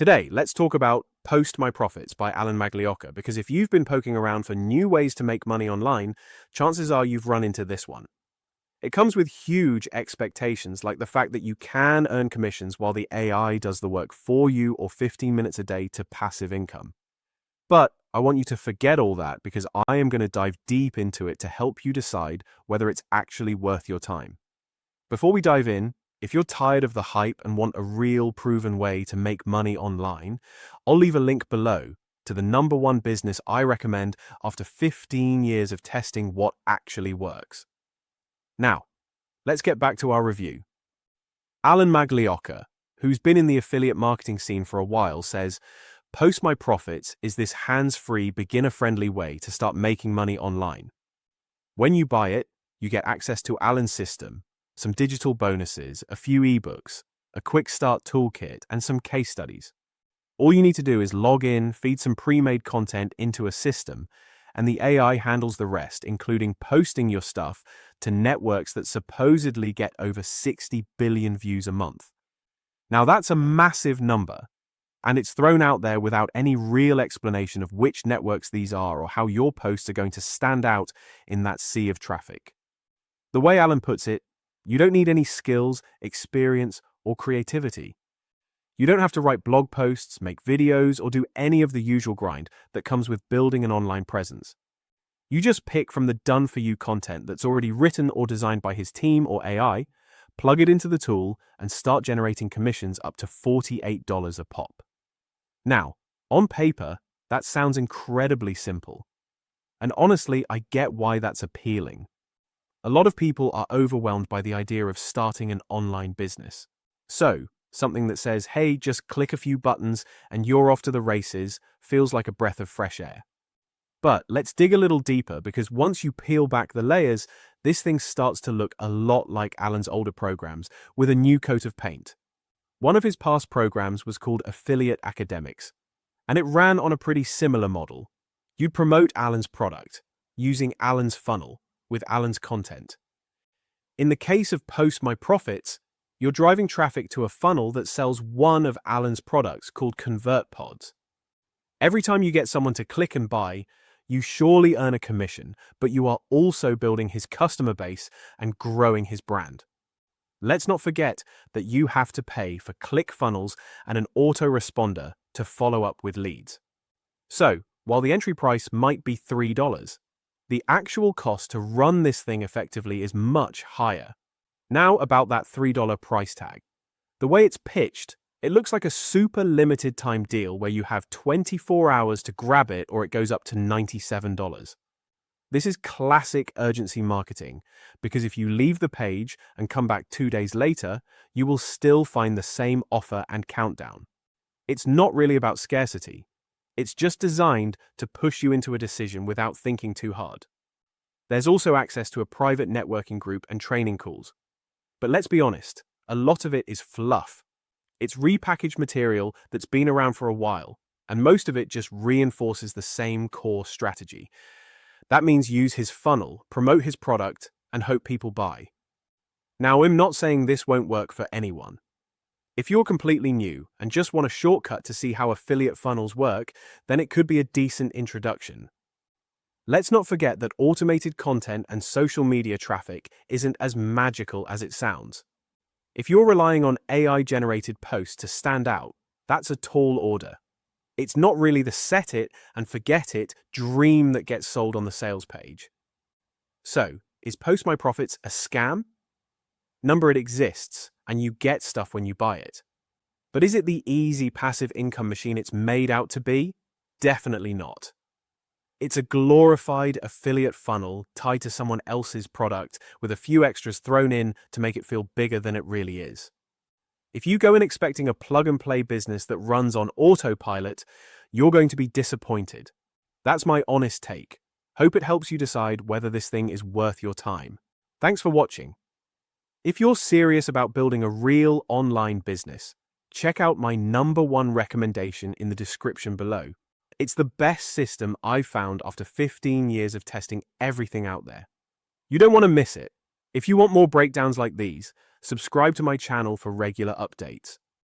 Today, let's talk about Post My Profits by Alan Magliocca, because if you've been poking around for new ways to make money online, chances are you've run into this one. It comes with huge expectations, like the fact that you can earn commissions while the AI does the work for you, or 15 minutes a day to passive income. But I want you to forget all that, because I am going to dive deep into it to help you decide whether it's actually worth your time. Before we dive in, if you're tired of the hype and want a real proven way to make money online, I'll leave a link below to the #1 business I recommend after 15 years of testing what actually works. Now, let's get back to our review. Alan Magliocca, who's been in the affiliate marketing scene for a while, says, Post My Profits is this hands-free, beginner-friendly way to start making money online. When you buy it, you get access to Alan's system, some digital bonuses, a few ebooks, a quick start toolkit, and some case studies. All you need to do is log in, feed some pre-made content into a system, and the AI handles the rest, including posting your stuff to networks that supposedly get over 60 billion views a month. Now that's a massive number, and it's thrown out there without any real explanation of which networks these are or how your posts are going to stand out in that sea of traffic. The way Alan puts it, you don't need any skills, experience, or creativity. You don't have to write blog posts, make videos, or do any of the usual grind that comes with building an online presence. You just pick from the done-for-you content that's already written or designed by his team or AI, plug it into the tool, and start generating commissions up to $48 a pop. Now, on paper, that sounds incredibly simple. And honestly, I get why that's appealing. A lot of people are overwhelmed by the idea of starting an online business. So, something that says, hey, just click a few buttons and you're off to the races, feels like a breath of fresh air. But let's dig a little deeper, because once you peel back the layers, this thing starts to look a lot like Alan's older programs, with a new coat of paint. One of his past programs was called Affiliate Academics, and it ran on a pretty similar model. You'd promote Alan's product, using Alan's funnel, with Alan's content. In the case of Post My Profits, you're driving traffic to a funnel that sells one of Alan's products called ConvertPods. Every time you get someone to click and buy, you surely earn a commission, but you are also building his customer base and growing his brand. Let's not forget that you have to pay for ClickFunnels and an autoresponder to follow up with leads. So, while the entry price might be $3, the actual cost to run this thing effectively is much higher. Now about that $3 price tag. The way it's pitched, it looks like a super limited time deal where you have 24 hours to grab it, or it goes up to $97. This is classic urgency marketing, because if you leave the page and come back 2 days later, you will still find the same offer and countdown. It's not really about scarcity. It's just designed to push you into a decision without thinking too hard. There's also access to a private networking group and training calls. But let's be honest, a lot of it is fluff. It's repackaged material that's been around for a while, and most of it just reinforces the same core strategy. That means use his funnel, promote his product, and hope people buy. Now, I'm not saying this won't work for anyone. If you're completely new and just want a shortcut to see how affiliate funnels work, then it could be a decent introduction. Let's not forget that automated content and social media traffic isn't as magical as it sounds. If you're relying on AI-generated posts to stand out, that's a tall order. It's not really the set it and forget it dream that gets sold on the sales page. So, is Post My Profits a scam? Number, it exists, and you get stuff when you buy it. But is it the easy passive income machine it's made out to be? Definitely not. It's a glorified affiliate funnel tied to someone else's product with a few extras thrown in to make it feel bigger than it really is. If you go in expecting a plug-and-play business that runs on autopilot, you're going to be disappointed. That's my honest take. Hope it helps you decide whether this thing is worth your time. Thanks for watching. If you're serious about building a real online business, check out my #1 recommendation in the description below. It's the best system I've found after 15 years of testing everything out there. You don't want to miss it. If you want more breakdowns like these, subscribe to my channel for regular updates.